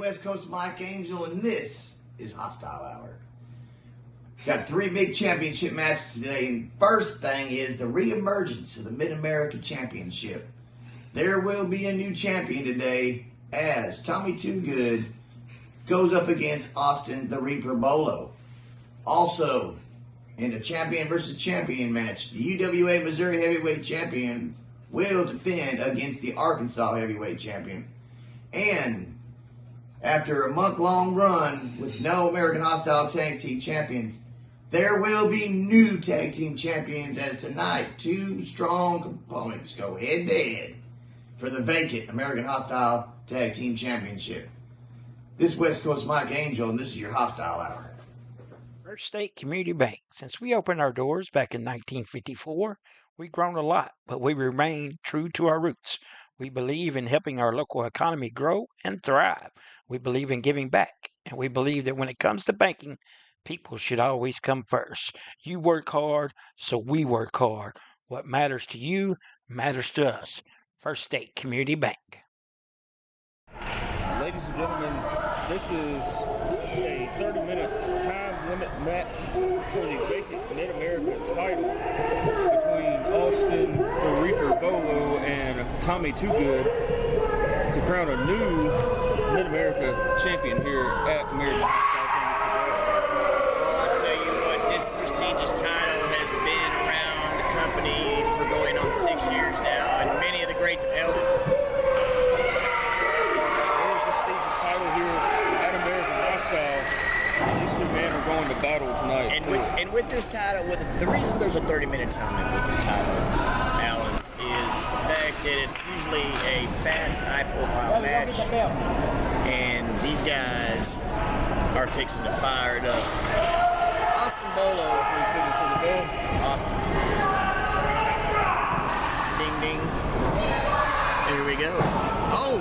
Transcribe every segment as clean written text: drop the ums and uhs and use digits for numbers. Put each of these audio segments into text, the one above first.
West Coast Mike Angel, and this is Hostile Hour. Got 3 big championship matches today, and first thing is the re-emergence of the Mid-America Championship. There will be a new champion today as Tommy Too Good goes up against Austin the Reaper Bolo. Also, in a champion versus champion match, the UWA Missouri Heavyweight Champion will defend against the Arkansas Heavyweight Champion. And after a month-long run with no American Hostile Tag Team Champions, there will be new Tag Team Champions as tonight 2 strong components go head-to-head for the vacant American Hostile Tag Team Championship. This is West Coast Mike Angel, and this is your Hostile Hour. First State Community Bank. Since we opened our doors back in 1954, we've grown a lot, but we remain true to our roots. We believe in helping our local economy grow and thrive. We believe in giving back, and we believe that when it comes to banking, people should always come first. You work hard, so we work hard. What matters to you matters to us. First State Community Bank. Ladies and gentlemen, this is a 30-minute time limit match for the vacant Mid-America title between Austin the Reaper Bolo and Tommy Too Good to crown a new Mid-America champion here at American Well, I'll tell you what, this prestigious title has been around the company for going on 6 years now, and many of the greats have held it. Going to battle tonight. And with this title, the reason there's a 30-minute time limit with this title, Alan, is the fact that it's usually a fast, high-profile match, and these guys are fixing to fire it up. Austin Bolo, for the bell. Austin. Ding, ding. Here we go. Oh!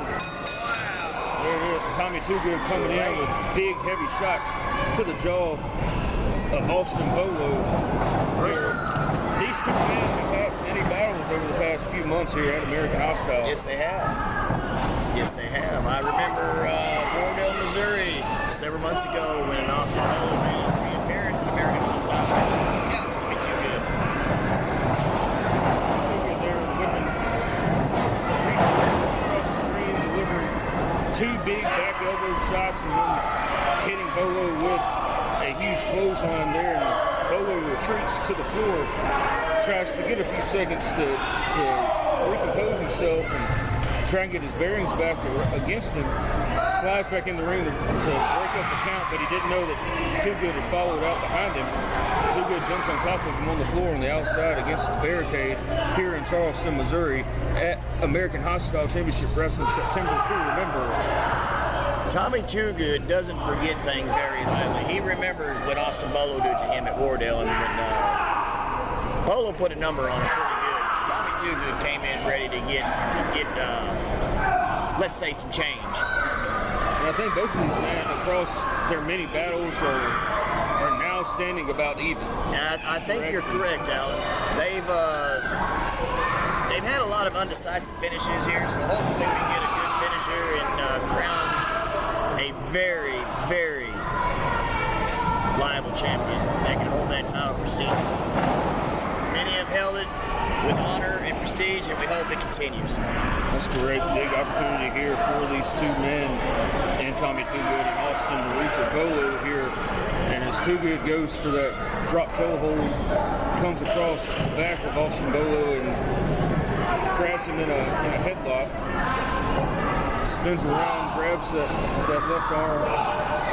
There it is, Tommy Too Good coming in with big, heavy shots to the jaw of Austin Bolo. These 2 men have had many battles over the past few months here at American Hostile. Yes, they have. Yes, they have. I remember Wardell, Missouri, several months ago when Austin Bolo made his reappearance at American Hostile. Yeah, Tommy Too Good. Too Good there whipping the reach across the ring, delivering 2 big back elbow shots and then hitting Bolo with a huge clothesline there, and Bolo retreats to the floor, tries to get a few seconds to recompose himself and try and get his bearings back against him. Slides back in the ring to break up the count, but he didn't know that Too Good had followed out behind him. Too Good jumps on top of him on the floor on the outside against the barricade here in Charleston, Missouri at American Hostile Championship Wrestling September 2. Remember, Tommy Too Good doesn't forget things very lightly. He remembers what Austin Bolo did to him at Wardell, and when Bolo put a number on him pretty good, Tommy Too Good came in ready to get let's say, some change. And I think both of these men, across their many battles, are now standing about even. I think you're correct, Alan. They've had a lot of undecisive finishes here, so hopefully we get a good finisher and crown a very, very liable champion that can hold that title prestige. Many have held it with honor and prestige, and we hope it continues. That's a great big opportunity here for these 2 men, and Tommy Too Good and Austin the Reaper Bolo here. And as Too Good goes for that drop toe hold, comes across the back of Austin Bolo and grabs him in a headlock. Spins around, grabs that left arm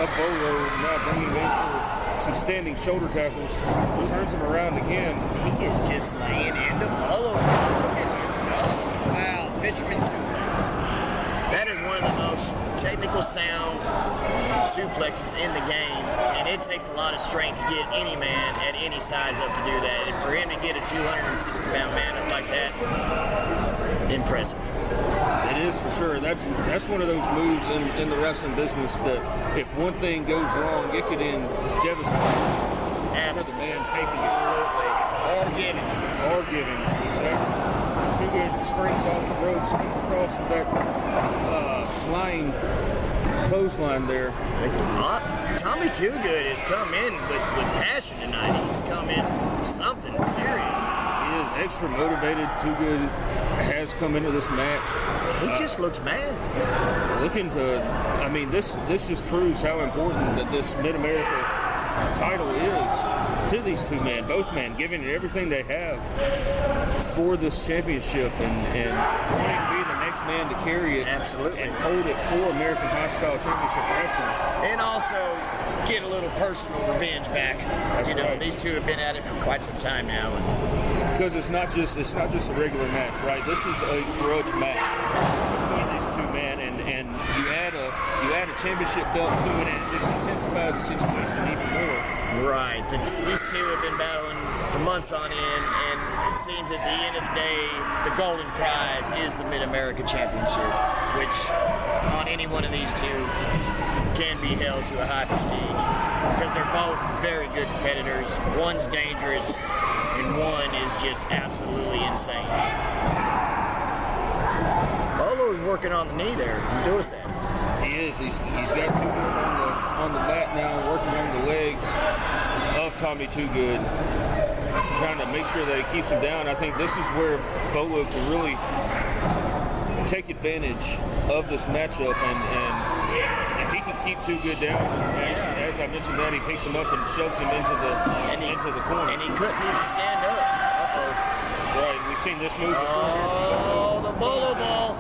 of Bolo, now bringing him in for some standing shoulder tackles. Turns him around again. He is just laying into Bolo. Look at him go. Wow, fisherman suplex. That is one of the most technical sound suplexes in the game, and it takes a lot of strength to get any man at any size up to do that. And for him to get a 260-pound man up like that, impressive. It is for sure. That's one of those moves in the wrestling business that if one thing goes wrong, it could end devastating for the man taking it. Or giving. Exactly. Too Good springs off the rope, springs across with that flying clothesline there. Tommy Toogood has come in with passion tonight. He's come in for something serious. He is extra motivated. Toogood has come into this match. He just looks mad. Looking to, I mean, this just proves how important that this Mid-America title is to these two men. Both men giving it everything they have for this championship and wanting to be the next man to carry it. Absolutely. And hold it for American Hostile Championship Wrestling. And also get a little personal revenge back. That's right. These two have been at it for quite some time now. Because it's not just a regular match, right? This is a grudge match between these two men, and you add a championship belt to it, and it just intensifies the situation even more. Right. These two have been battling for months on end, and it seems at the end of the day, the golden prize is the Mid-America Championship, which on any one of these two can be held to a high prestige because they're both very good competitors. One's dangerous, and one is just absolutely insane. Bolo's working on the knee there. You notice that? He is. He's got Toogood on the mat now, working on the legs of Tommy Toogood, trying to make sure that he keeps him down. I think this is where Bolo can really take advantage of this matchup, and if he can keep Toogood down, as I mentioned that, he picks him up and shoves him into the corner. And he couldn't even stand up. Uh-oh. Right, we've seen this move before. Oh, the Bolo ball.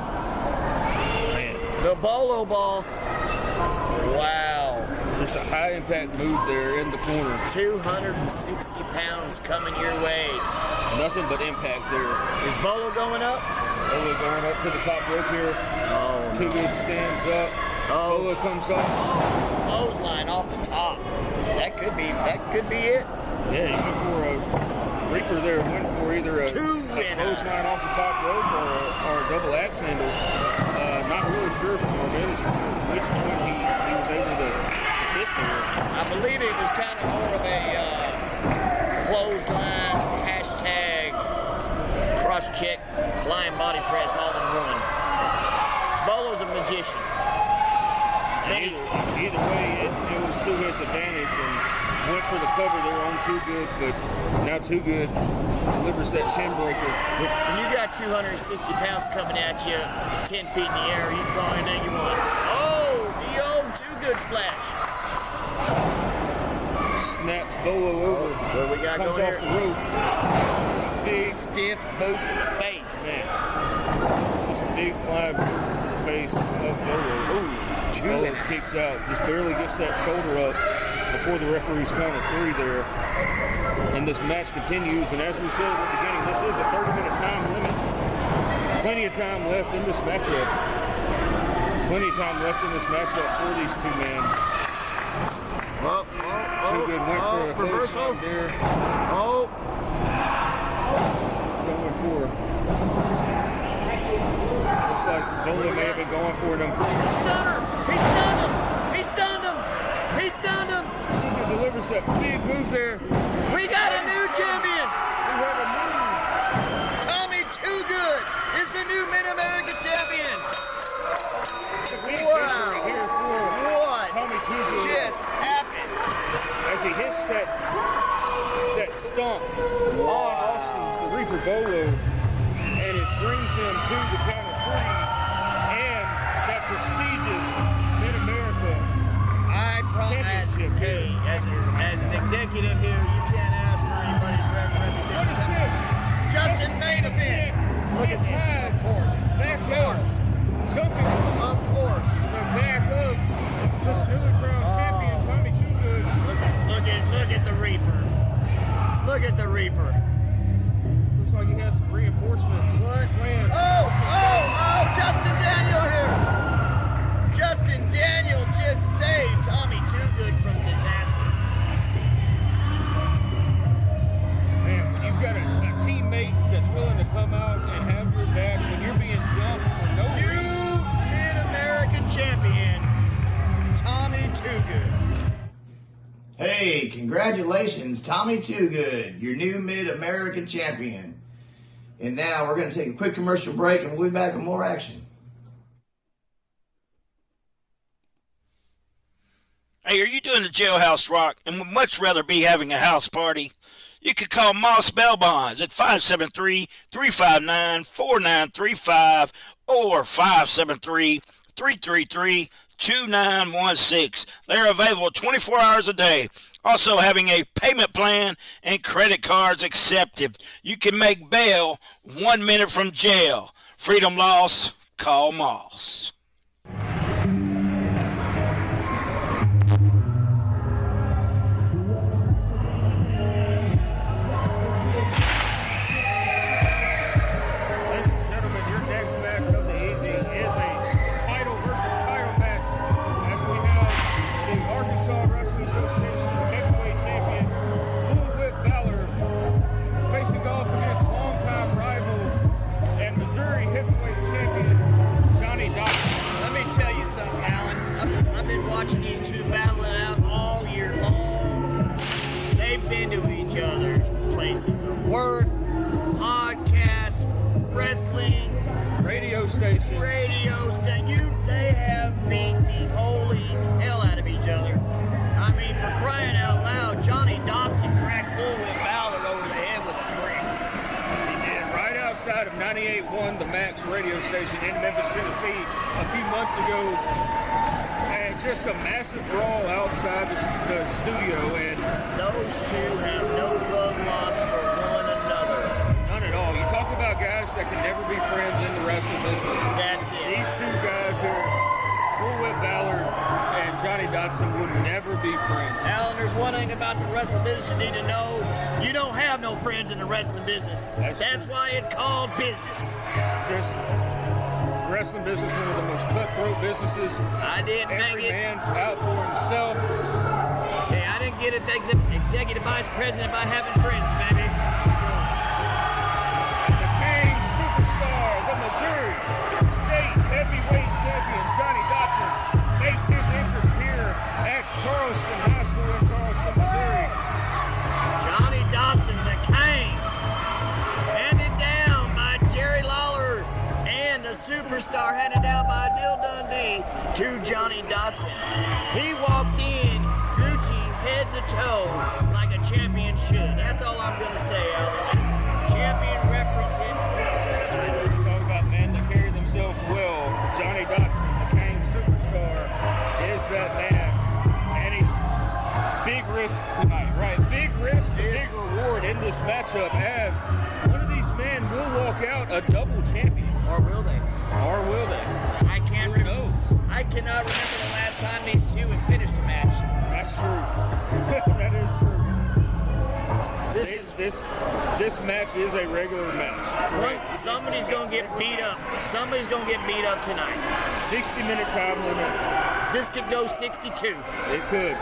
Man. The Bolo ball. Wow. Just a high impact move there in the corner. 260 pounds coming your way. Nothing but impact there. Is Bolo going up? Bolo going up to the top rope here. Oh, Toogood stands up. Oh. Bolo comes up. Clothesline off the top. That could be it. Yeah, he went for a Reaper there. Went for either a clothesline off the top rope or a double axe handle. Not really sure from our vantage point which one he was able to hit there. I believe it was kind of more of a clothesline, cross check, flying body press all in one. Bolo's a magician. Either way, it was still his advantage, and went for the cover there on Toogood, but now Toogood delivers that shin breaker. When you got 260 pounds coming at you, 10 feet in the air, you can draw anything you want. Oh, the old Toogood splash. Snaps Bolo over. What we got comes going off here? the rope. Big Stiff boot to the face. man. Just a big flying boot to the face of Bolo. Ooh. Bolo kicks out, just barely gets that shoulder up before the referee's count of three there. And this match continues, and as we said at the beginning, this is a 30-minute time limit. Plenty of time left in this matchup. Plenty of time left in this matchup for these two men. Toogood went for a reversal there. Oh. Going for it. Looks like Bolo may have been going for it on purpose. Stunner! He stunned him! He stunned him! He stunned him! Toogood delivers that big move there. We got a new champion! We have a move. Tommy Toogood is the new Mid-America champion! A big Wow. victory here for What Tommy Toogood just happened? as he hits that stump on Austin the Reaper Bolo, and it brings him to the count of three and that prestigious Mid-America Championship. Hey, as an executive here, you can't ask for anybody to represent. What is this? Justin main event. Look at this. Of course. Back Of course. Jumping Of course. the back of the Steeler Crown champion, Tommy Toogood. Look at the Reaper. Look at the Reaper. Looks like he had some reinforcements. What? Planned. Oh, Justin Daniel here. Justin Daniel just saved Tommy Toogood from disaster. Man, when you've got a teammate that's willing to come out and have your back, when you're being jumped for no reason. New Mid-American champion, Tommy Toogood. Hey, congratulations, Tommy Toogood, your new Mid-American champion. And now we're going to take a quick commercial break and we'll be back with more action. Hey, are you doing the jailhouse rock and would much rather be having a house party? You could call Moss Bell Bonds at 573-359-4935 or 573-333-2916. They're available 24 hours a day. Also having a payment plan and credit cards accepted. You can make bail 1 minute from jail. Freedom loss, call Moss. Watching these two battling out all year long. They've been to each other's places of work, podcasts, wrestling, Radio station. They have beat the holy hell out of each other. I mean, for crying out loud, Johnny Dobson cracked Bullwhip Ballard over the head with a brick. He did, right outside of 98.1, the Max radio station in Memphis, Tennessee, a few months ago. Just a massive brawl outside the studio, and those two have no love lost for one another. None at all. You talk about guys that can never be friends in the wrestling business. That's it. These two guys here, Bullwhip Ballard and Johnny Dodson, would never be friends. Alan, there's one thing about the wrestling business you need to know. You don't have no friends in the wrestling business. That's why it's called business. Wrestling business, one of the most cutthroat businesses. I didn't make it. Every man out for himself. Hey, I didn't get it executive vice president by having friends, baby. The King Superstar, the Missouri State Heavyweight Champion, Johnny Dodson, makes his entrance here at Charleston High School in Charleston, Missouri. Johnny Dodson, the King, handed down by Jerry Lawler. The Superstar handed down by Dill Dundee to Johnny Dodson. He walked in Gucci head to toe like a champion should. That's all I'm going to say, Alan. Champion represent the title. Talk about men that carry themselves well. Johnny Dodson, the King Superstar, is that man. And he's big risk tonight, right? Big risk, big reward in this matchup as one of these men will walk out a double champion. Or will they? Or will they? I can't remember. I cannot remember the last time these two have finished a match. That's true. That is true. This match is a regular match. Correct. Somebody's gonna get beat up. Somebody's gonna get beat up tonight. 60-minute time limit. This could go 62. It could.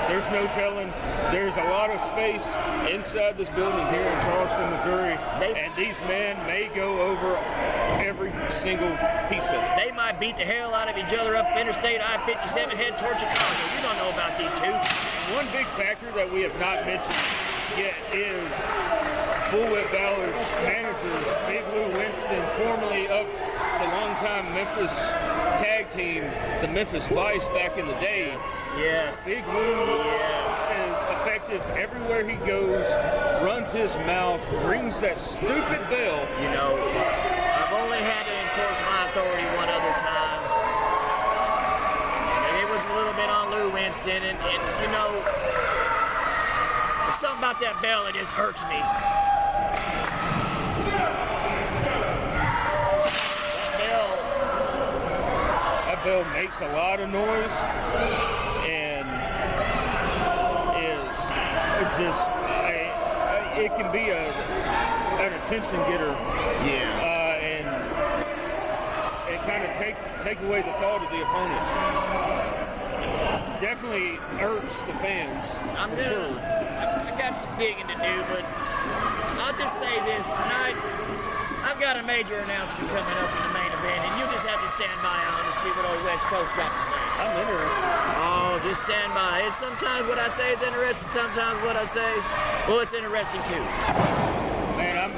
There's no telling. There's a lot of space inside this building here in Charleston, Missouri, and these men may go over every single piece of it. They might beat the hell out of each other up Interstate I-57 head toward Chicago. You don't know about these two. One big factor that we have not mentioned yet is Bullwhip Ballard's manager, Big Lou Winston, formerly of the longtime Memphis tag team, the Memphis Vice back in the days. Yes. Big Lou is effective everywhere he goes, runs his mouth, rings that stupid bell. You know, I've only had to enforce my authority one other time. And it was a little bit on Lou Winston, and you know, there's something about that bell that just irks me. That bell makes a lot of noise and is just it can be an attention getter. Yeah. And it kind of take away the thought of the opponent. Definitely irks the fans. I got some digging to do, but I'll just say this tonight. I've got a major announcement coming up in the main event, and you just have to stand by on to see what old West Coast got to say. I'm interested. Oh, just stand by. It's sometimes what I say is interesting, sometimes what I say, well, it's interesting too. Man,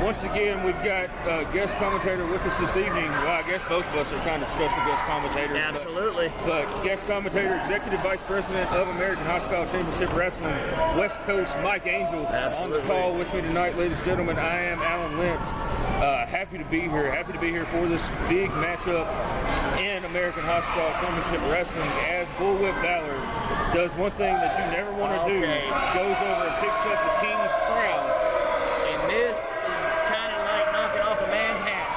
once again, we've got a guest commentator with us this evening. Well, I guess both of us are kind of special guest commentators. Absolutely. But guest commentator, Executive Vice President of American Hostile Championship Wrestling, West Coast, Mike Angel. Absolutely. On the call with me tonight, ladies and gentlemen. I am Alan Lentz. Happy to be here. Happy to be here for this big matchup in American Hostile Championship Wrestling as Bullwhip Ballard does one thing that you never want to do. Goes over and picks up the King's crown. And this is kind of like knocking off a man's hat.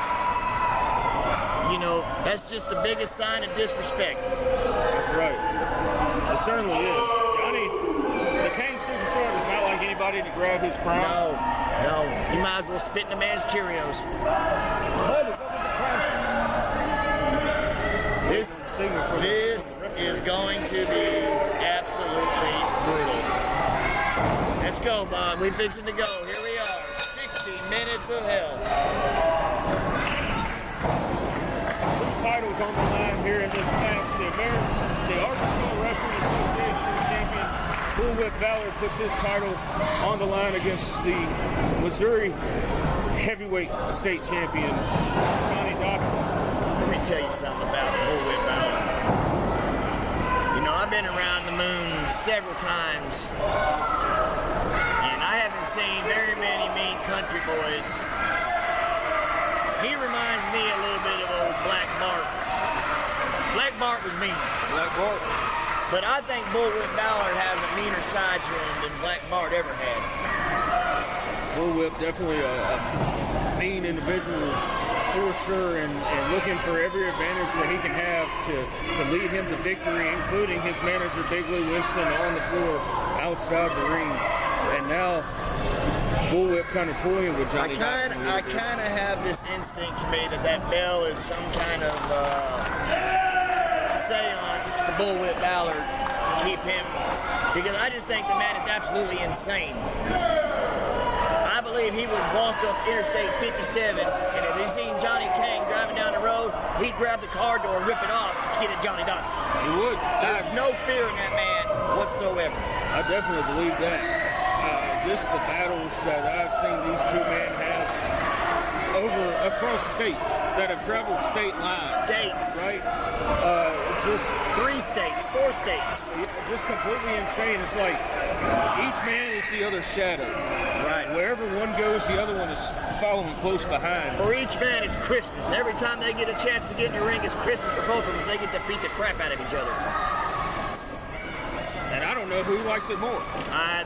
You know, that's just the biggest sign of disrespect. That's right. It certainly is. Johnny, the King Superstar does not like anybody to grab his crown. No. You might as well spit in a man's Cheerios. This is going to be absolutely brutal. Let's go, Bob. We're fixing to go. Here we are. 60 minutes of hell. Two titles on the line here in this match. The Arkansas Wrestling Association champion Bullwhip Ballard puts his title on the line against the Missouri heavyweight state champion Johnny Dodson. Let me tell you something about Bullwhip Ballard. You know, I've been around the moon several times, and I haven't seen very many mean country boys. He reminds me a little bit of old Black Bart. Black Bart was mean. Black Bart. But I think Bullwhip Ballard has a meaner side to him than Black Bart ever had. Bullwhip, definitely a mean individual for sure, and looking for every advantage that he can have to lead him to victory, including his manager, Big Lou Winston, on the floor outside the ring. And now Bullwhip kind of toying with Johnny Dodson. I kind of have this instinct to me that bell is some kind of seance to Bullwhip Ballard to keep him, because I just think the man is absolutely insane. I believe he would walk up Interstate 57, and if he seen Johnny Kane driving down the road, he'd grab the car door and rip it off to get at Johnny Dodson. He would. There's no fear in that man whatsoever. I definitely believe that. Just the battles that I've seen these two men have across states that have traveled state lines. States. Right? Just 3 states, 4 states. Just completely insane. It's like each man is the other's shadow. Right. Wherever one goes, the other one is following close behind. For each man, it's Christmas. Every time they get a chance to get in the ring, it's Christmas for both of them. They get to beat the crap out of each other. And I don't know who likes it more.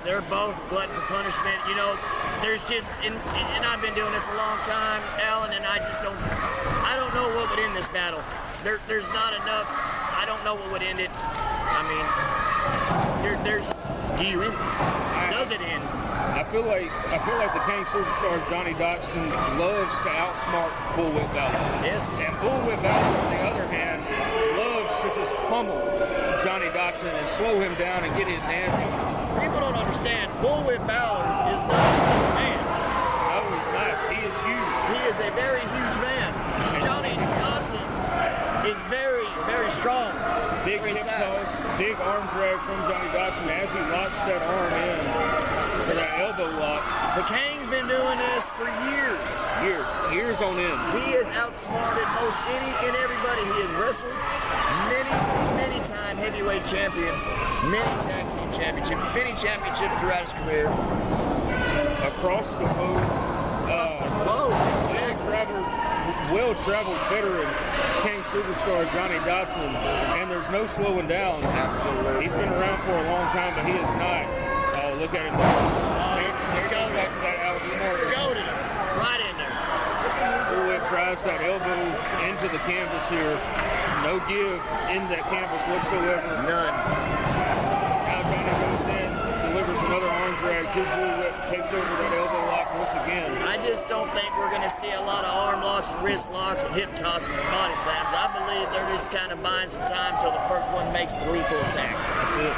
They're both glutton for punishment. You know, there's just, and I've been doing this a long time, Alan, and I don't know what would end this battle. There's not enough. I don't know what would end it. I mean, do you end this? Does it end? I feel like the King Superstar Johnny Dodson loves to outsmart Bullwhip Ballard. Yes. And Bullwhip Ballard, on the other hand, loves to just pummel Johnny Dodson and slow him down and get his hands on him. People don't understand. Bullwhip Ballard is not a little man. No, he's not. He is huge. He is a very huge man. Johnny Dodson is very, very strong. Big hip toss, big arm drag from Johnny Dodson as he locks that arm in for that elbow lock. The King's been doing this for years. Years on end. He has outsmarted most any and everybody. He has wrestled many time heavyweight champion, many tag team championships, many championships throughout his career. Across the globe. Well-traveled veteran King Superstar Johnny Dodson, and there's no slowing down. Absolutely. He's been around for a long time, but he is not. Oh, look at him. There goes back to that outsmarter. Goaded him right in there. Bullwhip drives that elbow into the canvas here. No give in that canvas whatsoever. None. Now Johnny goes in, delivers another arm drag to Bullwhip, takes over that elbow lock once again. I just don't think we're going to see a lot of arm locks and wrist locks and hip tosses and body slams. I believe they're just kind of buying some time till the first one makes the lethal attack. That's it.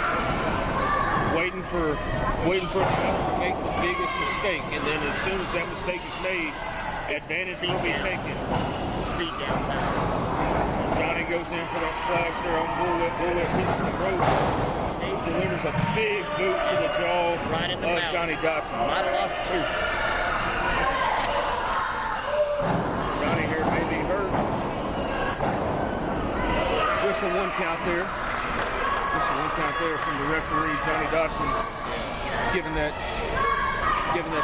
Waiting for the other to make the biggest mistake, and then as soon as that mistake is made, advantage will be taken. Beat down time. Johnny goes in for that splash there on Bullwhip. Bullwhip hits the rope. Delivers a big boot to the jaw right in the of mouth. Johnny Dodson. Might have lost 2. count there. Just a 1 count there from the referee, Johnny Dotson, giving that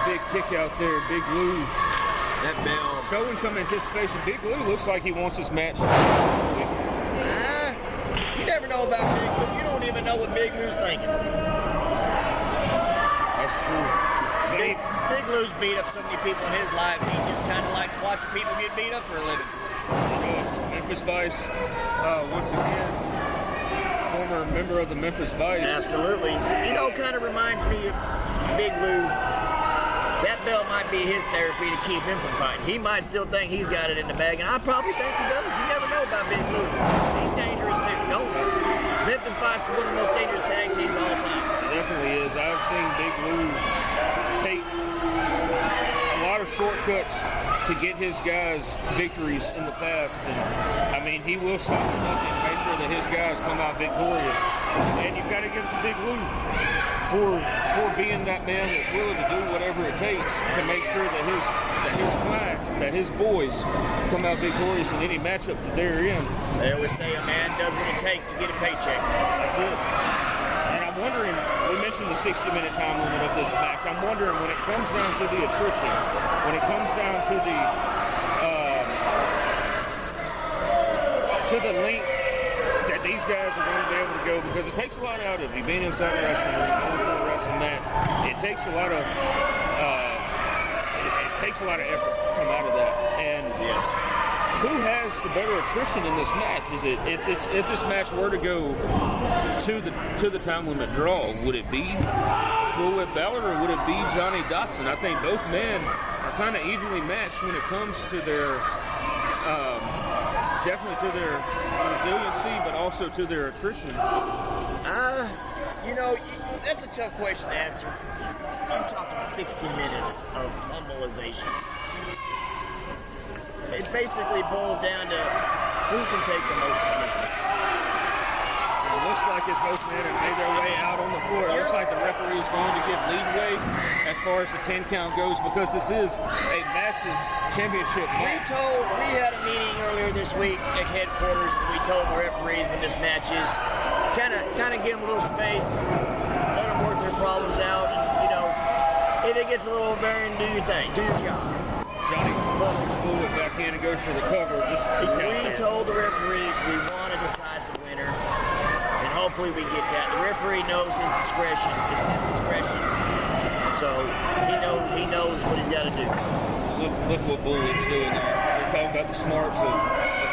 big kick out there. Big Lou. That bell. Showing some anticipation. Big Lou looks like he wants this match. You never know about Big Lou. You don't even know what Big Lou's thinking. That's true. Big Lou's beat up so many people in his life. He just kind of likes watching people get beat up for a living. Memphis Vice, once again, former member of the Memphis Vice. Absolutely. You know, kind of reminds me of Big Lou. That belt might be his therapy to keep him from fighting. He might still think he's got it in the bag, and I probably think he does. You never know about Big Lou. He's dangerous too. No, Memphis Vice is one of the most dangerous tag teams of all time. It definitely is. I've seen Big Lou take a lot of shortcuts to get his guys victories in the past, and I mean, he will stop at nothing to make sure that his guys come out victorious. And you've got to give it to Big Lou for being that man that's willing to do whatever it takes to make sure that his clients, that his boys come out victorious in any matchup that they're in. They always say a man does what it takes to get a paycheck. That's it. And I'm wondering, we mentioned the 60-minute time limit of this match. I'm wondering when it comes down to the attrition, when it comes down to the length that these guys are going to be able to go, because it takes a lot out of you being inside wrestling or going through a wrestling match. It takes a lot of effort to come out of that. And Yes. who has the better attrition in this match? Is it if this match were to go to the time limit draw, would it be Bullwhip Ballard or would it be Johnny Dotson? I think both men are kind of evenly matched when it comes to their definitely to their resiliency, but also to their attrition. You know, that's a tough question to answer. I'm talking 60 minutes of mobilization. It basically boils down to who can take the most punishment. It looks like as both men have made their way out on the floor. It looks like the referee is going to give leadway as far as the 10 count goes, because this is a massive championship match. We had a meeting earlier this week at headquarters, and we told the referees when this match is, kind of give them a little space, let them work their problems out, and, you know, if it gets a little overbearing, do your thing, do your job. Johnny Bullwhip's Bullwhip back in and goes for the cover. We told the referee we want a decisive winner, and hopefully we get that. The referee knows his discretion. It's his discretion. So he knows what he's got to do. Look what Bullwhip's doing there. We're talking about the smarts of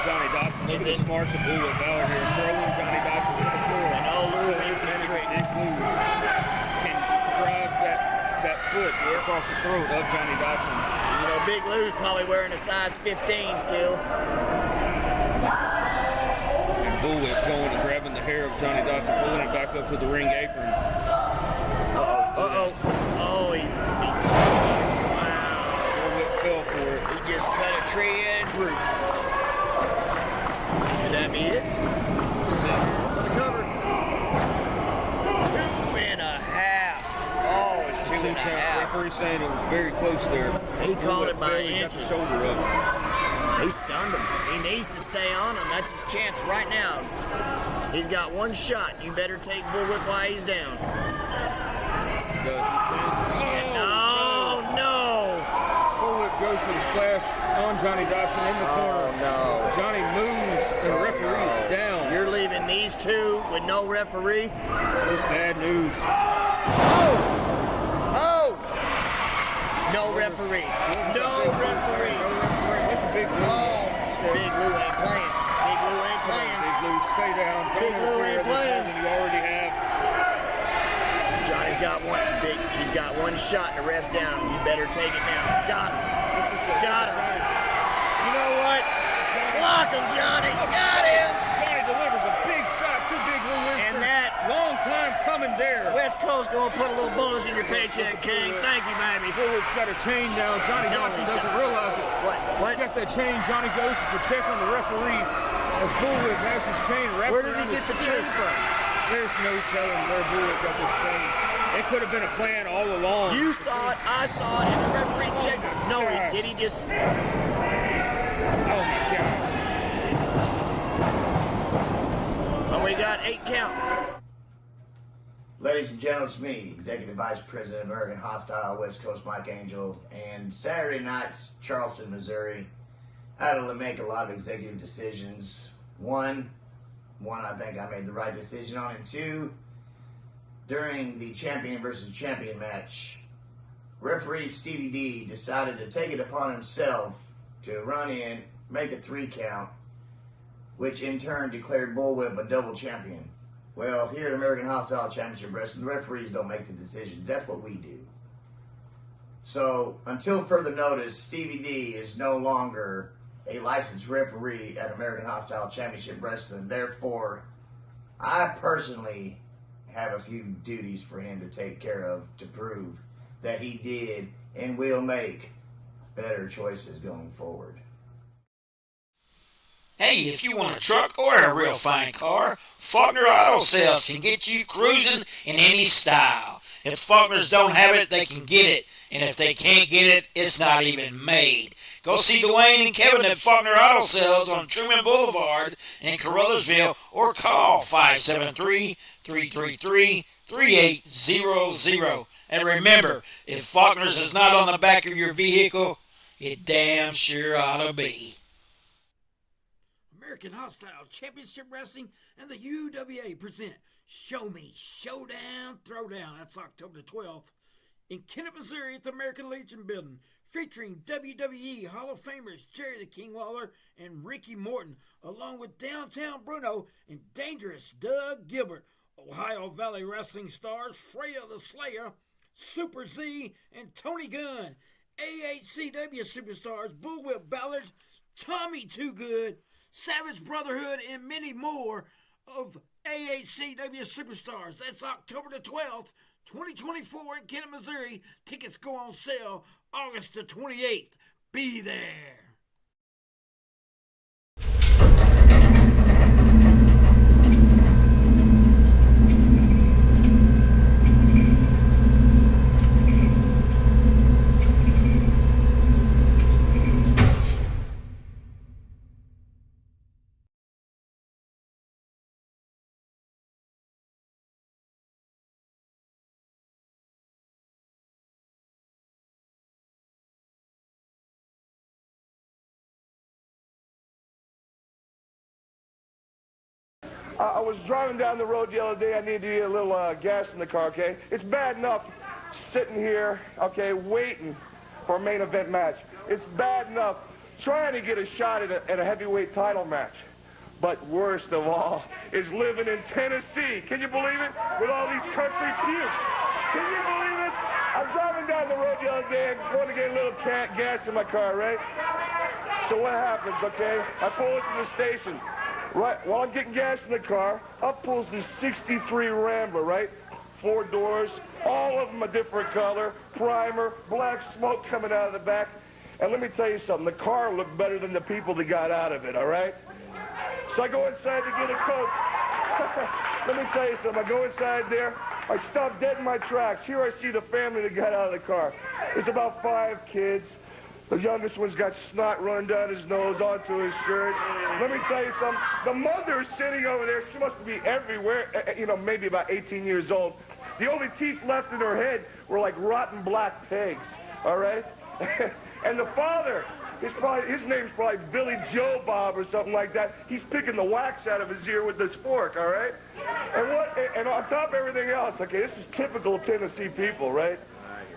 Johnny Dotson. Look at the smarts of Bullwhip Ballard here, throwing Johnny Dotson to the floor. And all Lou instant trick. Big Lou can drive that foot across the throat of Johnny Dotson. You know, Big Lou's probably wearing a size 15 still. And Bullwhip going and grabbing the hair of Johnny Dotson, pulling it back up to the ring apron. Uh-oh. Oh, wow. Bullwhip fell for it. He just cut a tree and root. Could that be it? For the cover. 2.5. Oh, it's 2.5. Referee saying it was very close there. He called it by barely got inches. the shoulder up. He stunned him. He needs to stay on him. That's his chance right now. He's got one shot. You better take Bullwhip while he's down. Oh, no. Bullwhip goes for the splash on Johnny Dotson in the corner. Oh, no. Johnny moves and the referee is down. You're leaving these two with no referee? That's bad news. Oh! No referee. No referee. Look at Big Lou. Oh, Big Lou ain't playing. Big Lou ain't playing. Big Lou, stay down. Don't Big Lou interfere ain't this playing. time than you already have. Johnny's got one. He's got one shot. The ref down. You better take it now. Got him. Got him. You know what? Clock him, Johnny. Got him. Johnny delivers a big shot to Big Lou. And that long time coming there. West Coast gonna put a little bonus in your paycheck, King. Thank you, baby. Bullwhip's got a chain now. Johnny Dotson doesn't realize it. What? He's got that chain. Johnny goes to check on the referee as Bullwhip has his chain wrapped Where did he around get his the chain fist. from? There's no telling where Bullwhip got this chain. It could have been a plan all along. You saw it. I saw it. And the referee checked it. No, did he just? Oh my God. Oh We got 8 count. Ladies and gentlemen, it's me, Executive Vice President of American Hostile West Coast Mike Angel, and Saturday night's Charleston, Missouri. I had to make a lot of executive decisions. One, I think I made the right decision on, and two, during the champion versus champion match, referee Stevie D decided to take it upon himself to run in, make a 3 count, which in turn declared Bullwhip a double champion. Well, here at American Hostile Championship Wrestling, the referees don't make the decisions. That's what we do. So, until further notice, Stevie D is no longer a licensed referee at American Hostile Championship Wrestling. Therefore, I personally have a few duties for him to take care of to prove that he did and will make better choices going forward. Hey, if you want a truck or a real fine car, Faulkner Auto Sales can get you cruising in any style. If Faulkners don't have it, they can get it. And if they can't get it, it's not even made. Go see Dwayne and Kevin at Faulkner Auto Sales on Truman Boulevard in Caruthersville or call 573-333-3800. And remember, if Faulkner's is not on the back of your vehicle, it damn sure ought to be. American Hostile Championship Wrestling and the UWA present Show Me Showdown Throwdown. That's October the 12th in Kennett, Missouri at the American Legion Building, featuring WWE Hall of Famers Jerry the King Lawler and Ricky Morton, along with Downtown Bruno and Dangerous Doug Gilbert, Ohio Valley Wrestling stars Freya the Slayer, Super Z, and Tony Gunn, AHCW superstars Bullwhip Ballard, Tommy Too Good, Savage Brotherhood, and many more of AHCW superstars. That's October the 12th, 2024 in Kennett, Missouri. Tickets go on sale August the 28th. Be there. I was driving down the road the other day. I needed to get a little gas in the car, okay? It's bad enough sitting here, okay, waiting for a main event match. It's bad enough trying to get a shot at a heavyweight title match. But worst of all is living in Tennessee. Can you believe it? With all these country pukes. Can you believe it? I'm driving down the road the other day. I want to get a little gas in my car, right? So what happens, okay? I pull into the station. Right, while I'm getting gas in the car, up pulls this 63 Rambler, right? 4 doors, all of them a different color, primer, black smoke coming out of the back. And let me tell you something, the car looked better than the people that got out of it, all right? So I go inside to get a Coke. Let me tell you something, I go inside there, I stop dead in my tracks. Here I see the family that got out of the car. It's about 5 kids. The youngest one's got snot running down his nose onto his shirt. Let me tell you something. The mother's sitting over there. She must be everywhere, maybe about 18 years old. The only teeth left in her head were like rotten black pigs, all right? And the father, his name's probably Billy Joe Bob or something like that. He's picking the wax out of his ear with this fork, all right? And on top of everything else, okay, this is typical Tennessee people, right?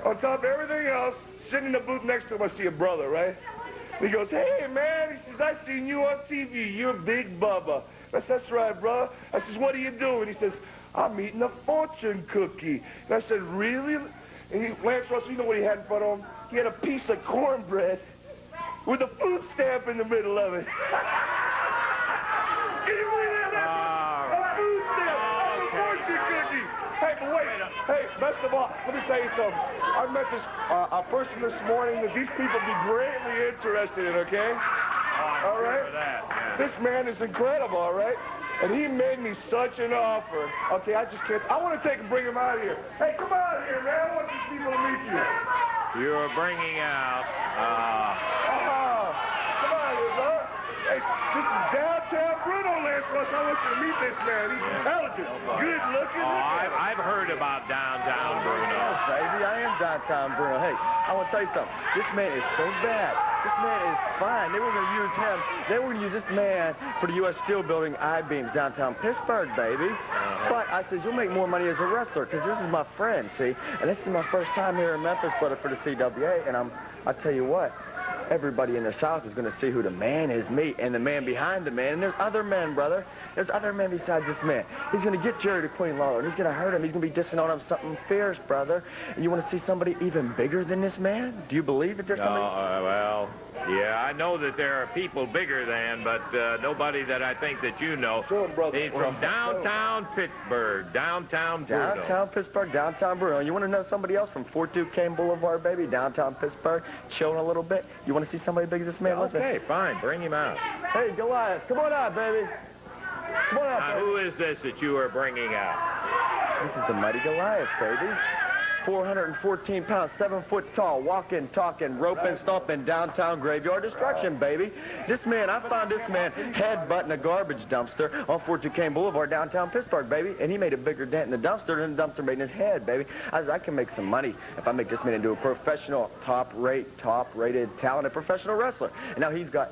On top of everything else, sitting in the booth next to him, I see a brother, right? And he goes, hey, man, he says, I seen you on TV. You're Big Bubba. I said, that's right, brother. I says, what are you doing? He says, I'm eating a fortune cookie. And I said, really? And Lance Russell, you know what he had in front of him? He had a piece of cornbread with a food stamp in the middle of it. Can you believe that? A food stamp. A fortune cookie. Hey, but wait. Hey, best of all, let me tell you something. I met this a person this morning that these people be greatly interested in, okay? All right? This man is incredible, all right? And he made me such an offer. Okay, I just can't. I want to take and bring him out of here. Hey, come out here, man. I want these people to meet you. You're bringing out... Come on here, brother. Hey, this is Downtown Bruno, Lance Russell. I want you to meet this man. man. He's intelligent, good looking. I've heard about downtown Bruno. Yes, baby, I am downtown Bruno. Hey, I want to tell you something. This man is so bad. This man is fine. They were going to use him. They were going to use this man for the U.S. Steel Building I-beams downtown Pittsburgh, baby. But I said, you'll make more money as a wrestler because this is my friend, see? And this is my first time here in Memphis, brother, for the CWA. And I tell you what, everybody in the South is going to see who the man is, me, and the man behind the man. And there's other men, brother. There's other men besides this man. He's going to get Jerry to Queen Lawler, and he's going to hurt him. He's going to be dissing on him something fierce, brother. And you want to see somebody even bigger than this man? Do you believe that there's somebody? Well, yeah, I know that there are people bigger than, but nobody that I think that you know. Sure, brother. He's from downtown Pittsburgh, downtown Bruno. Downtown Pittsburgh, downtown Bruno. You want to know somebody else from 42 Kane Boulevard, baby? Downtown Pittsburgh, chilling a little bit. You want to see somebody big as this man? Okay, fine. Bring him out. Hey, Goliath, come on out, baby. Come on out, Now, baby. who is this that you are bringing out? This is the mighty Goliath, baby. 414 pounds, 7 foot tall, walking, talking, roping, stomping, downtown graveyard destruction, baby. This man, I found this man headbutting a garbage dumpster on 42 Kane Boulevard, downtown Pittsburgh, baby. And he made a bigger dent in the dumpster than the dumpster made in his head, baby. I said, I can make some money if I make this man into a professional, top-rated, talented professional wrestler. And now he's got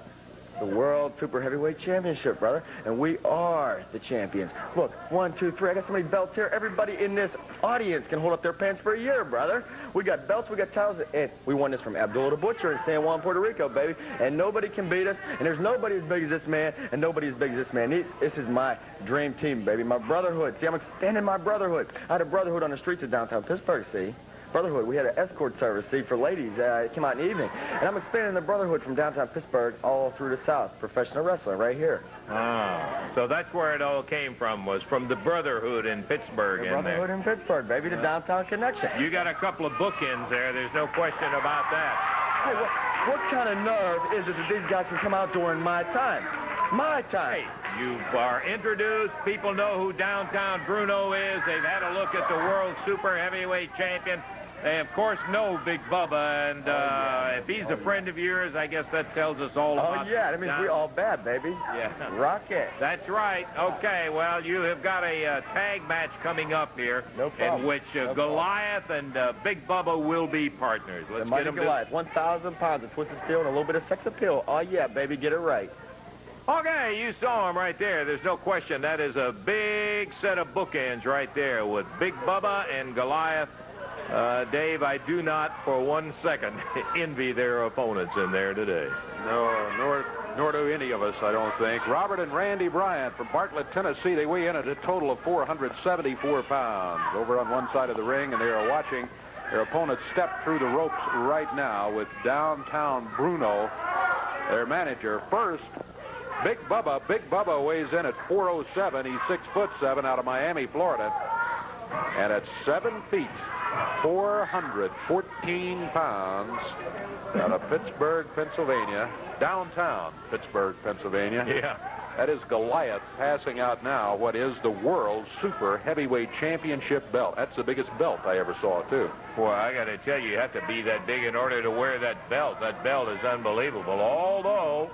the World Super Heavyweight Championship, brother, and we are the champions. Look, 1, 2, 3, I got so many belts here, everybody in this audience can hold up their pants for a year, brother. We got belts, we got titles, and we won this from Abdullah the Butcher in San Juan, Puerto Rico, baby, and nobody can beat us, and there's nobody as big as this man, and nobody as big as this man. This is my dream team, baby, my brotherhood. See, I'm extending my brotherhood. I had a brotherhood on the streets of downtown Pittsburgh, see? Brotherhood. We had an escort service, see, for ladies. It came out in the evening. And I'm expanding the Brotherhood from downtown Pittsburgh all through the South. Professional wrestling right here. So that's where it all came from, was from the Brotherhood in Pittsburgh. The Brotherhood in Pittsburgh, baby, the downtown connection. You got a couple of bookends there. There's no question about that. Hey, what kind of nerve is it that these guys can come out during my time? My time. Hey, you are introduced. People know who downtown Bruno is. They've had a look at the World Super Heavyweight Champion. They, of course, know Big Bubba, and if he's a friend of yours, I guess that tells us all about Oh, yeah, that means we all bad, baby. Yeah. Rock it. That's right. Okay, well, you have got a tag match coming up here, No problem. in which Goliath and Big Bubba will be partners. Let's The mighty get them Goliath, 1,000 pounds of twisted steel and a little bit of sex appeal. Oh, yeah, baby, get it right. Okay, you saw him right there. There's no question. That is a big set of bookends right there with Big Bubba and Goliath. Dave, I do not for 1 second envy their opponents in there today. No, nor do any of us, I don't think. Robert and Randy Bryant from Bartlett, Tennessee. They weigh in at a total of 474 pounds. Over on one side of the ring, and they are watching their opponents step through the ropes right now with downtown Bruno, their manager. First, Big Bubba. Big Bubba weighs in at 407. He's 6'7" out of Miami, Florida. And at 7 feet, 414 pounds, out of Pittsburgh, Pennsylvania, downtown Pittsburgh, Pennsylvania. Yeah. That is Goliath passing out now what is the World Super Heavyweight Championship belt. That's the biggest belt I ever saw, too. Boy, I got to tell you, you have to be that big in order to wear that belt. That belt is unbelievable. Although,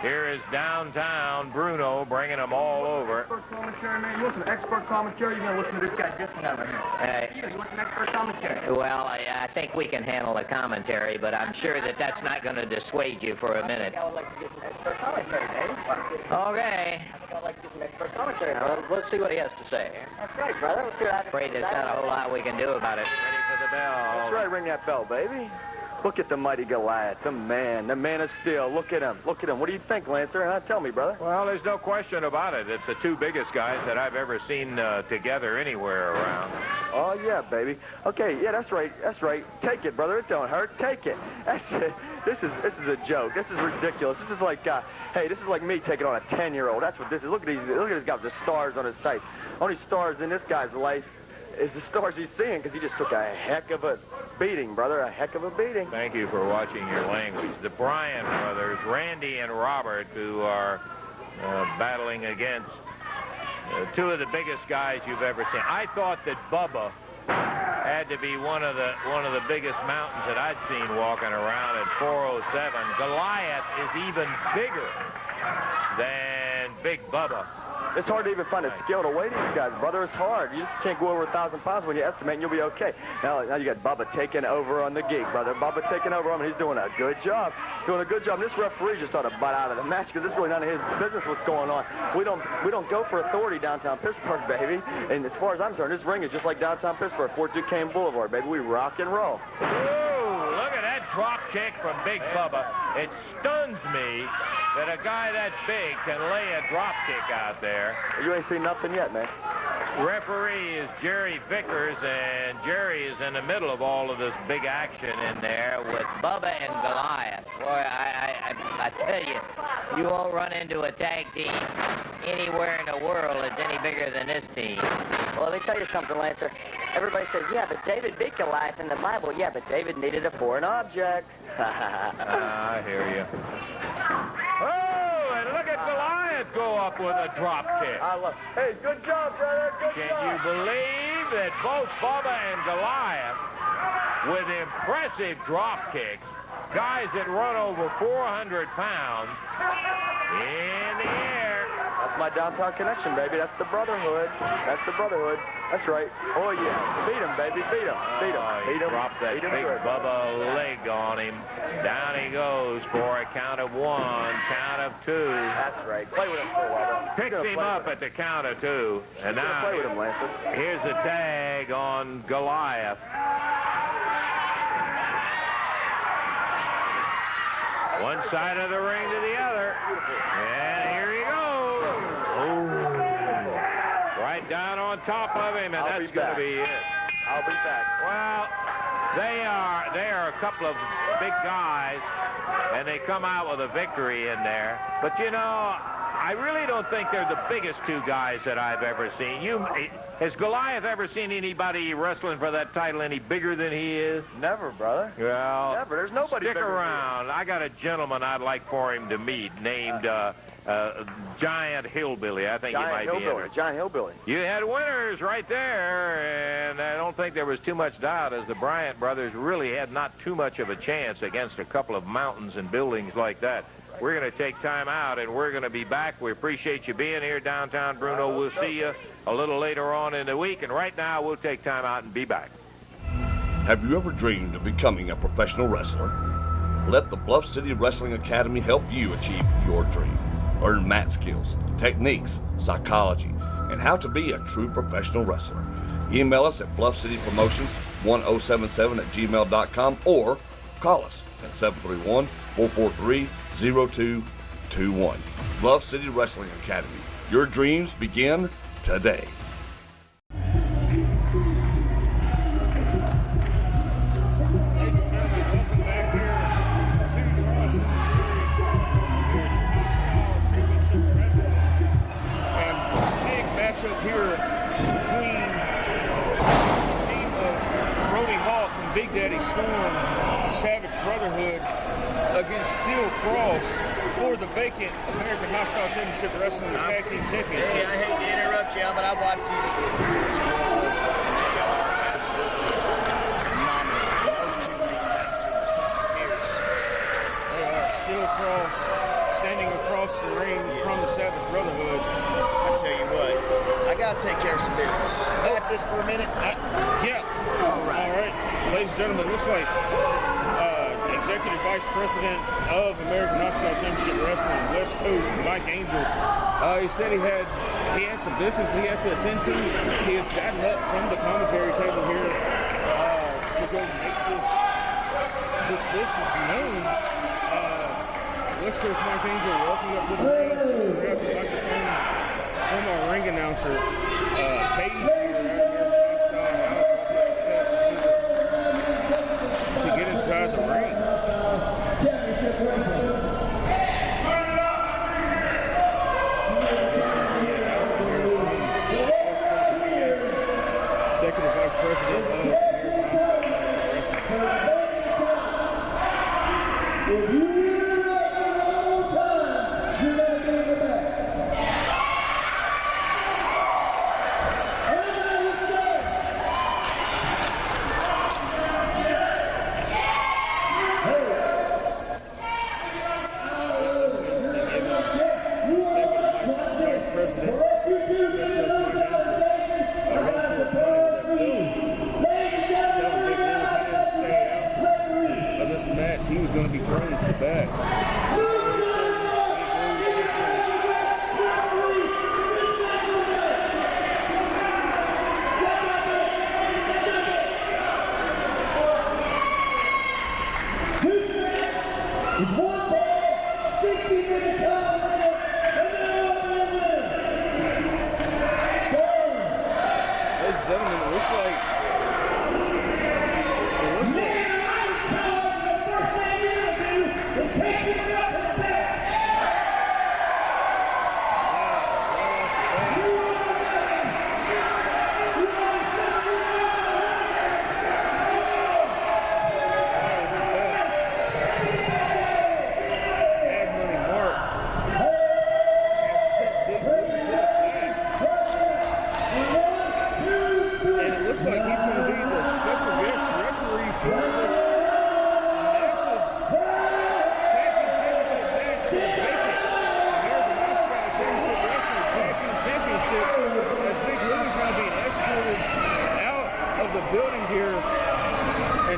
here is downtown Bruno bringing them all over. Expert commentary, man. You want some expert commentary? You're going to listen to this guy just over here. You want some expert commentary? Well, I think we can handle a commentary, but I'm sure that that's not going to dissuade you for a minute. I would like to get some expert commentary, Dave. Okay. I think I'd like to get some expert commentary. Now, let's see what he has to say. That's right, brother. Let's see what Afraid there's not a whole lot we can do about it. Ready for the bell. That's right, ring that bell, baby. Look at the mighty Goliath, the man of steel. Look at him. Look at him. What do you think, Lancer? Huh? Tell me, brother. Well, there's no question about it. It's the two biggest guys that I've ever seen together anywhere around. Oh, yeah, baby. Okay, yeah, that's right. That's right. Take it, brother. It don't hurt. Take it. That's it. This is a joke. This is ridiculous. This is like, hey, this is like me taking on a 10-year-old. That's what this is. Look at this guy with the stars on his sight. Only stars in this guy's life is the stars he's seeing, because he just took a heck of a beating, brother. A heck of a beating. Thank you for watching your language. The Bryan brothers, Randy and Robert, who are battling against two of the biggest guys you've ever seen. I thought that Bubba had to be one of the biggest mountains that I'd seen walking around at 407. Goliath is even bigger than Big Bubba. It's hard to even find a skill to weigh these guys, brother. It's hard. You just can't go over 1,000 pounds when you estimate, and you'll be okay. Now you got Bubba taking over on the gig, brother. Bubba taking over on him. He's doing a good job. Doing a good job. This referee just ought to butt out of the match because it's really none of his business what's going on. We don't go for authority downtown Pittsburgh, baby. And as far as I'm concerned, this ring is just like downtown Pittsburgh, Fort Duquesne Boulevard, baby. We rock and roll. Ooh, look at that drop kick from Big Bubba. It stuns me that a guy that big can lay a drop kick out there. You ain't seen nothing yet, man. Referee is Jerry Vickers, and Jerry is in the middle of all of this big action in there with Bubba and Goliath. Boy, I tell you, you won't run into a tag team anywhere in the world that's any bigger than this team. Well, let me tell you something, Lancer. Everybody says, yeah, but David beat Goliath in the Bible. Yeah, but David needed a foreign object. I hear you. Oh, and look at Goliath go up with a drop kick. I love. Hey, good job, brother. Good Can job. you believe that both Bubba and Goliath, with impressive drop kicks, guys that run over 400 pounds, in the air. That's my downtown connection, baby. That's the brotherhood. That's the brotherhood. That's right. Oh, yeah. Beat him, baby. Beat him. Beat him. Beat him. Dropped that Beat him big good. Bubba leg on him. Down he goes for a count of 1, count of 2. That's right. Play with him for a while. Picks him up at the count of 2. And now play with him, Lancer. here's the tag on Goliath. One side of the ring to the other. And here he goes. Oh. Right down on top of him, and that's going to be it. I'll be back. Well, they are a couple of big guys, and they come out with a victory in there. But, you know, I really don't think they're the biggest two guys that I've ever seen. Has Goliath ever seen anybody wrestling for that title any bigger than he is? Never, brother. Well, Never. There's nobody stick bigger than around. I got a gentleman I'd like for him to meet named Giant Hillbilly. I think Giant he might Hillbilly. be in it. Giant Hillbilly. You had winners right there, and I don't think there was too much doubt as the Bryant brothers really had not too much of a chance against a couple of mountains and buildings like that. We're going to take time out, and we're going to be back. We appreciate you being here downtown, Bruno. We'll see you a little later on in the week, and right now we'll take time out and be back. Have you ever dreamed of becoming a professional wrestler? Let the Bluff City Wrestling Academy help you achieve your dream. Learn mat skills, techniques, psychology, and how to be a true professional wrestler. Email us at bluffcitypromotions1077@gmail.com or call us at 731-443-0221. Bluff City Wrestling Academy. Your dreams begin today. Big Daddy Storm, Savage Brotherhood against Steel Cross for the vacant American Hostile Championship Wrestling Tag Team Championship. Hey, I hate to interrupt you, but I watched you. Phenomenal. Those two fierce. They are Steel Cross standing across the ring from the Savage Brotherhood. I tell you what, I gotta take care of some business. Got this for a minute? Yeah. All right. Ladies and gentlemen, looks like Executive Vice President of American Hostile Championship Wrestling, West Coast, Mike Angel. He said he had some business he had to attend to. He has gotten up from the commentary table here to go make this business known. West Coast Mike Angel, welcome up to the ring. To grab the microphone from our ring announcer, Paige here at American Hostile. To get inside the ring. Executive Vice President of American Hostile Wrestling.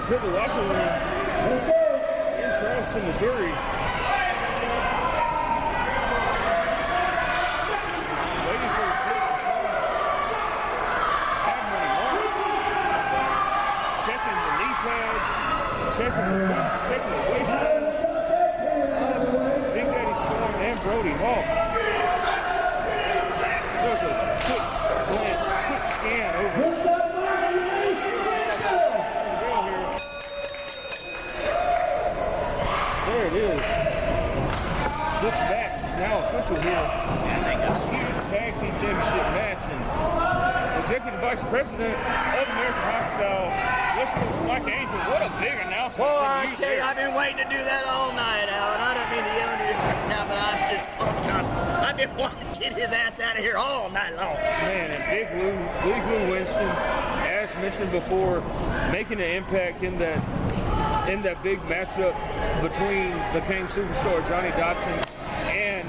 To the locker room in Charleston, Missouri. Waiting for the signal. Checking the knee pads, checking the boots, checking the waistbands. Big Daddy Storm and Brody Hawk. Does a quick glance, quick scan over. There it is. This match is now official here. This huge tag team championship match. And Executive Vice President of American Hostile, West Coast Mike Angel. What a big announcement. Well, I tell you, I've been waiting to do that all night, Alan. I don't mean to yell at you right now, but I'm just pumped up. I've been wanting to get his ass out of here all night long. Man, and Big Lou Winston, as mentioned before, making an impact in that big matchup between the King Superstar Johnny Dotson and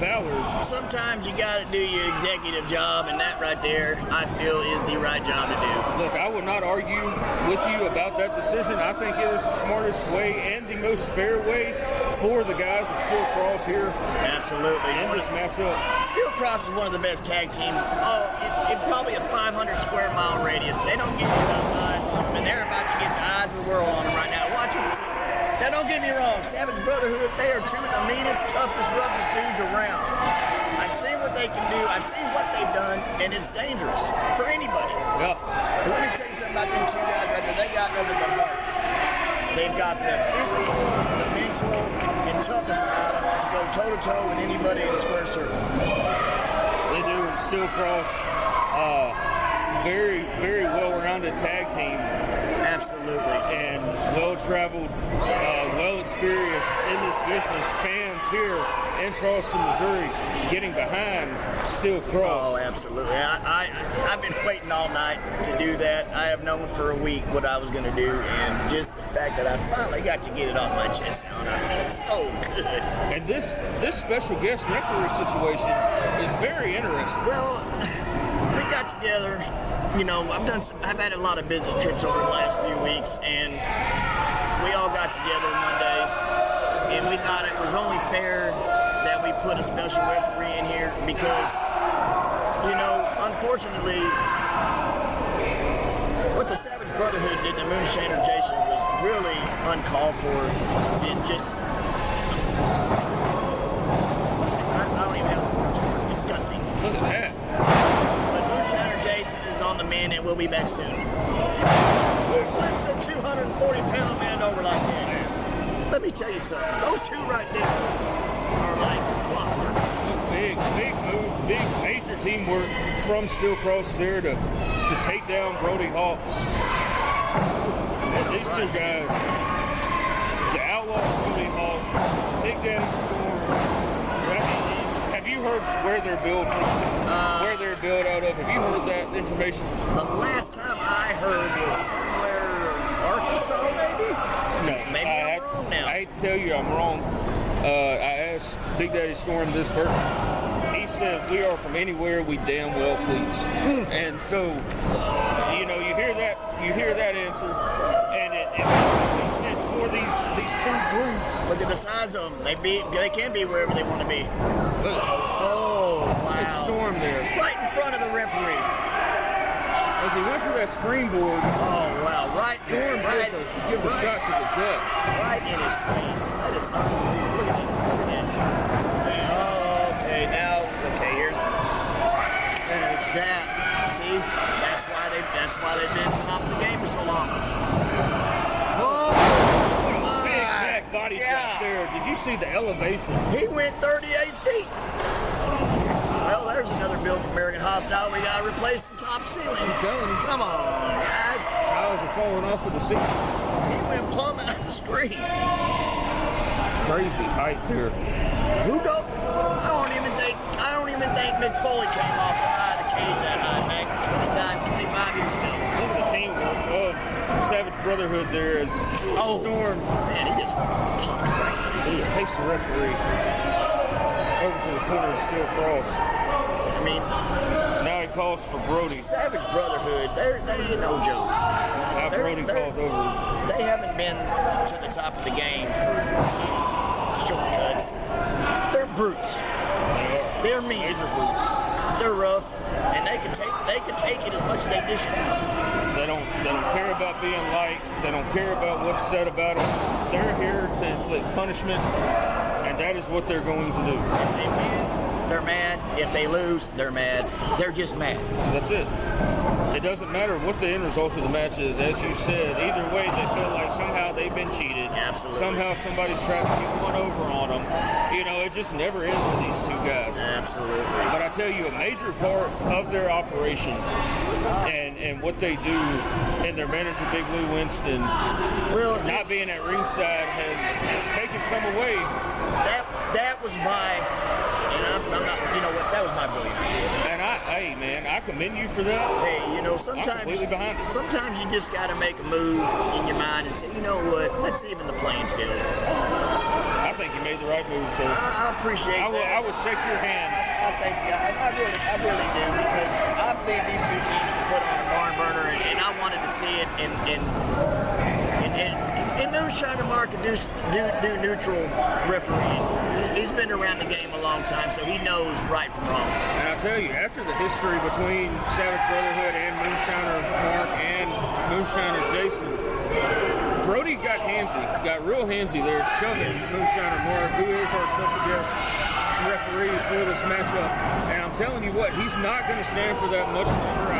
Ballard. Sometimes you got to do your executive job, and that right there, I feel, is the right job to do. Look, I would not argue with you about that decision. I think it is the smartest way and the most fair way for the guys of Steel Cross here. Absolutely. In this matchup. Steel Cross is one of the best tag teams in probably a 500 square mile radius. They don't get enough eyes on them, and they're about to get the eyes of the world on them right now. Watch them. Now, don't get me wrong. Savage Brotherhood, they are two of the meanest, toughest, roughest dudes around. I've seen what they can do. I've seen what they've done, and it's dangerous for anybody. Yeah. But let me tell you something about them two guys right there. They got nothing but heart. They've got the physical, the mental, and toughness about them to go toe-to-toe with anybody in the square circle. They do, and Steel Cross, very, very well-rounded tag team. Absolutely. And well-traveled, well-experienced in this business. Fans here in Charleston, Missouri, getting behind Steel Cross. Oh, absolutely. I've been waiting all night to do that. I have known for a week what I was going to do, and just the fact that I finally got to get it off my chest, Alan, I feel so good. And this special guest referee situation is very interesting. Well, we got together. You know, I've had a lot of business trips over the last few weeks, and we all got together one day, and we thought it was only fair that we put a special referee in here because, you know, unfortunately, what the Savage Brotherhood did to Moonshiner Jason was really uncalled for. It just, I don't even have the words for it. Disgusting. Look at that. On the man, and we'll be back soon. Who flips a 240-pound man over like that? Let me tell you something. Those two right there are like clockwork. Big move, big major teamwork from Steel Cross there to take down Brody Hawk. And these two guys, the Outlaw Brody Hawk, Big Daddy Storm. Have you heard where they're billed from? Where they're billed out of? Have you heard that information? The last time I heard was somewhere Arkansas, maybe? No. Maybe I'm wrong now. I hate to tell you I'm wrong. I asked Big Daddy Storm this person. He said, we are from anywhere we damn well please. And so, you know, you hear that answer, and it makes sense for these Look at the size of them. They can be wherever they want to be. Oh, wow. Storm there. Right in front of the referee. As he went for that springboard. Oh, wow. Right. Storm gives a shot to the gut. Right in his face. That is unbelievable. Look at that. Look at that. Oh, okay. Now, here's that. See? That's why they've been top of the game for so long. Big back body shot there. Did you see the elevation? He went 38 feet. Well, there's another bill for American Hostile. We got to replace the top ceiling. I'm telling you. Come on, guys. Tiles are falling off of the ceiling. He went plumb out of the screen. Crazy height there. Who go? I don't even think Mick Foley came off the high of the cage that high back 25 years ago. Look at the teamwork of Savage Brotherhood there as Storm. Man, he just popped right in. He takes the referee over to the corner and still cross. I mean, now he calls for Brody. Savage Brotherhood, they ain't no joke. Now Brody calls over. They haven't been to the top of the game for shortcuts. They're brutes. They're mean. Major brutes. They're rough, and they can take it as much as they dish it out. They don't care about being liked. They don't care about what's said about them. They're here to inflict punishment, and that is what they're going to do. If they win, they're mad. If they lose, they're mad. They're just mad. That's it. It doesn't matter what the end result of the match is. As you said, either way, they feel like somehow they've been cheated. Absolutely. Somehow somebody's trying to get one over on them. You know, it just never ends with these two guys. Absolutely. But I tell you, a major part of their operation and what they do, and their manager, Big Lou Winston, not being at ringside has taken some away. That was my, and I'm not, you know what, that was my brilliant idea. And hey man, I commend you for that. Hey, you know, sometimes you just got to make a move in your mind and say, you know what, let's even the playing field. I think you made the right move, sir. I appreciate that. I would shake your hand. I thank you. I really do, because I believe these two teams can put on a barn burner, and I wanted to see it in Moonshiner Mark can do neutral refereeing. He's been around the game a long time, so he knows right from wrong. And I'll tell you, after the history between Savage Brotherhood and Moonshiner Mark and Moonshiner Jason, Brody got handsy, got real handsy there, shoving Moonshiner Mark, who is our special guest referee for this matchup. And I'm telling you what, he's not going to stand for that much longer.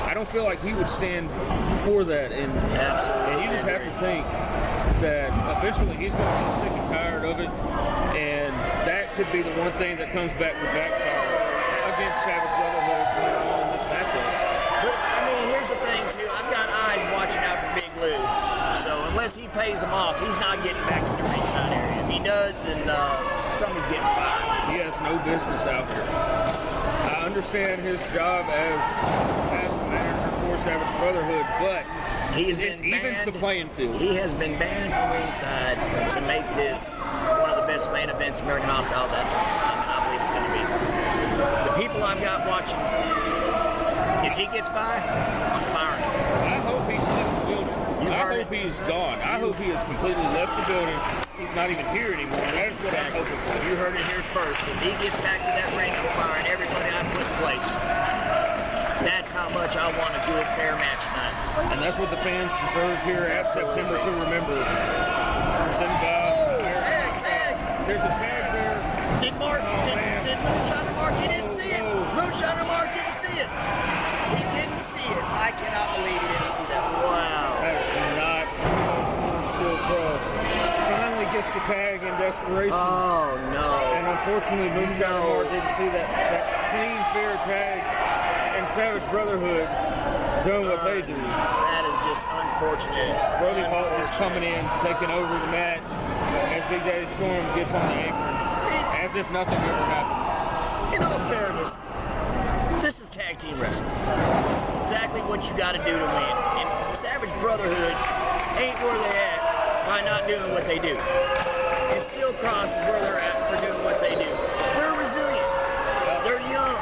I don't feel like he would stand for that. And you just have to think that eventually he's going to get sick and tired of it, and that could be the one thing that comes back to backfire against Savage Brotherhood in this matchup. But I mean, here's the thing too. I've got eyes watching out for Big Lou, so unless he pays him off, he's not getting back to the ringside area. If he does, then somebody's getting fired. He has no business out here. I understand his job as the manager for Savage Brotherhood, but he's been evens the playing field. He has been banned from ringside to make this one of the best main events American Hostiles at all time, and I believe it's going to be. The people I've got watching, if he gets by, I'm firing him. I hope he's left the building. I hope he is gone. I hope he has completely left the building. He's not even here anymore. That is what I'm hoping for. You heard it here first. If he gets back to that ring, I'm firing everybody I put in place. That's how much I want a good, fair match tonight. And that's what the fans deserve here at September to Remember. Presented by Tag. There's a tag there. Did Moonshiner Mark? He didn't see it. Moonshiner Mark didn't see it. He didn't see it. I cannot believe he didn't see that. Wow. That's not still cross. Finally gets the tag in desperation. Oh no. And unfortunately Moonshiner Mark didn't see that clean, fair tag. And Savage Brotherhood doing what they do. That is just unfortunate. Brody Hall just coming in, taking over the match as Big Daddy Storm gets on the apron, as if nothing ever happened. In all fairness, this is tag team wrestling. This is exactly what you got to do to win. And Savage Brotherhood ain't where they at by not doing what they do. And Steel Cross is where they're at for doing what they do. They're resilient. They're young.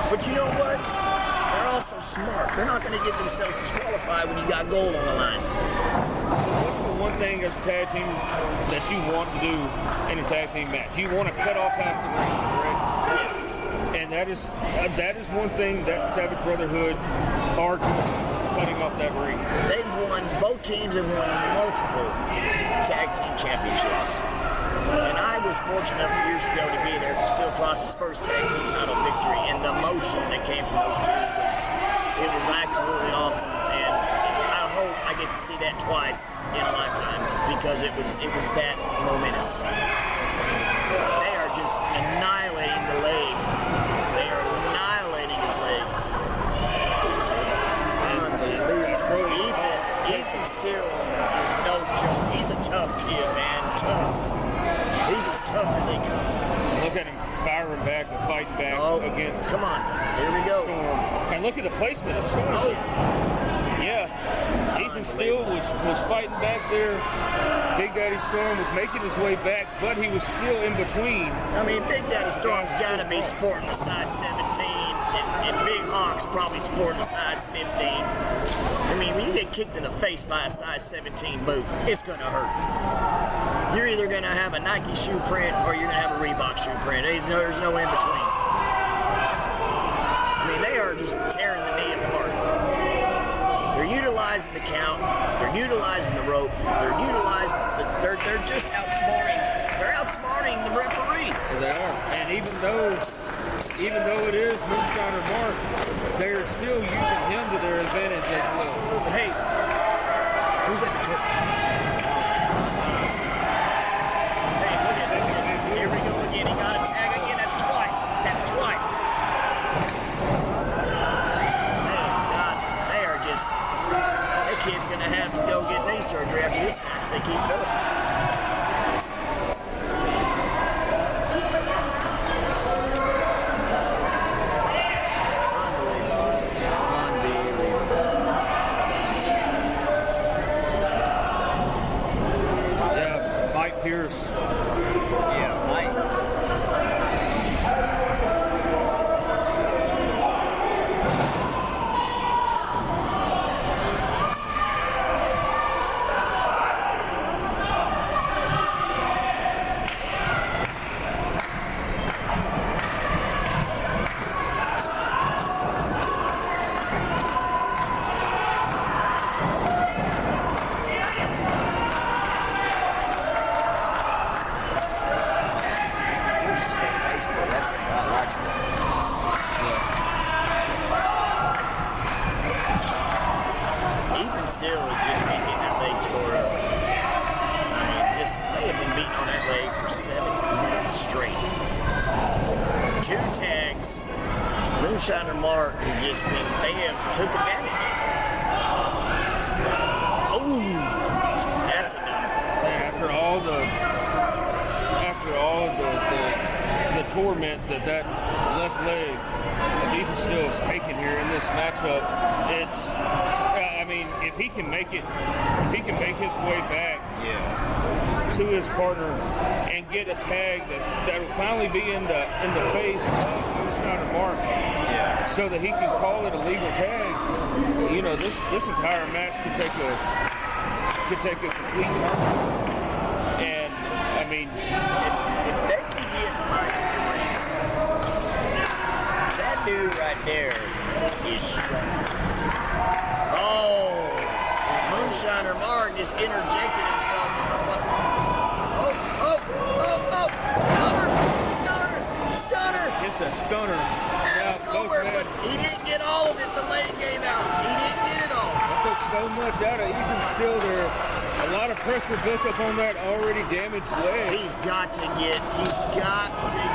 But you know what? They're also smart. They're not going to get themselves disqualified when you got gold on the line. What's the one thing as a tag team that you want to do in a tag team match? You want to cut off half the ring, correct? Yes. And that is one thing that Savage Brotherhood are doing, cutting off that ring. They've won, both teams have won multiple tag team championships. And I was fortunate enough years ago to be there for Steel Cross's first tag team title victory, and the emotion that came from those two was absolutely awesome. And I hope I get to see that twice in a lifetime because it was that momentous. They are just annihilating the leg. They are annihilating his leg. Unbelievable. Ethan Steele is no joke. He's a tough kid, man. Tough. He's as tough as they come. Look at him firing back and fighting back against. Come on, here we go. Storm. And look at the placement of Storm. Yeah, Ethan Steele was fighting back there. Big Daddy Storm was making his way back, but he was still in between. I mean, Big Daddy Storm's got to be sporting a size 17, and Big Hawk's probably sporting a size 15. I mean, when you get kicked in the face by a size 17 boot, it's going to hurt. You're either going to have a Nike shoe print or you're going to have a Reebok shoe print. There's no in between. I mean, they are just tearing the knee apart. They're utilizing the count. They're utilizing the rope. They're utilizing. They're just outsmarting. They're outsmarting the referee. They are. And even though it is Moonshiner Mark, they are still using him to their advantage as well. Hey, who's at the top? Hey, look at this. Here we go again. He got a tag again. That's twice. That's twice. They are just. That kid's gonna have to go get knee surgery after this match. They keep it up. Pierce. Yeah, Mike. Moonshiner Mark has just been, they have took advantage. Oh, that's enough. Yeah, after all of the torment that left leg of Ethan Steele is taking here in this matchup, it's, I mean, if he can make his way back to his partner and get a tag that will finally be in the face of Moonshiner Mark, so that he can call it a legal tag. You know, this entire match could take a complete turn. And I mean, if they can get Mike in the ring, that dude right there is strong. Oh, Moonshiner Mark just interjected himself in the button. Stunner. It's a stunner. Nowhere, but he didn't get all of it. The leg gave out. He didn't get it all. That took so much out of Ethan Steele there. A lot of pressure built up on that already damaged leg. He's got to get to him.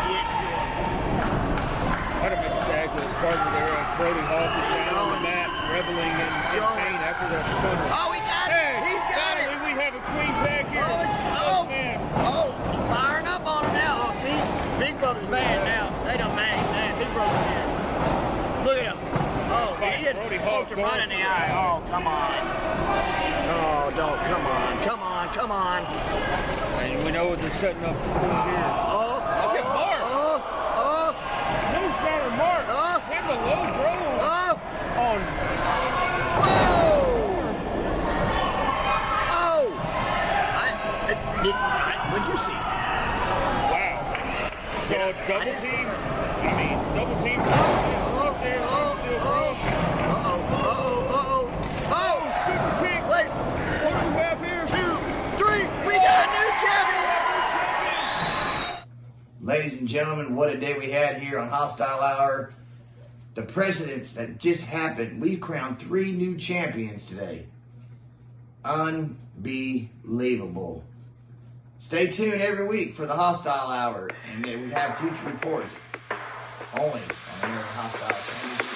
Had to make a tag to his partner there as Brody Hawk is down on the mat, reveling in pain after that stunner. Oh, he got it! He's got it! We have a clean tag here. He's firing up on him now. Oh, see? Big Brother's mad now. They done mad. Big Brother's mad. Look at him. Oh, he just poked him right in the eye. Oh, come on. Oh, don't. Come on. And we know what they're setting up for here. Oh, look at Mark. Moonshiner Mark. Had the low blow on What'd you see? Wow. So double team. Double team. Up there. Oh, super kick. Wait. What do we have here? 2, 3. We got new champions. Ladies and gentlemen, what a day we had here on Hostile Hour. The precedents that just happened. We crowned 3 new champions today. Unbelievable. Stay tuned every week for the Hostile Hour, and we have future reports only on the Hostile Championship.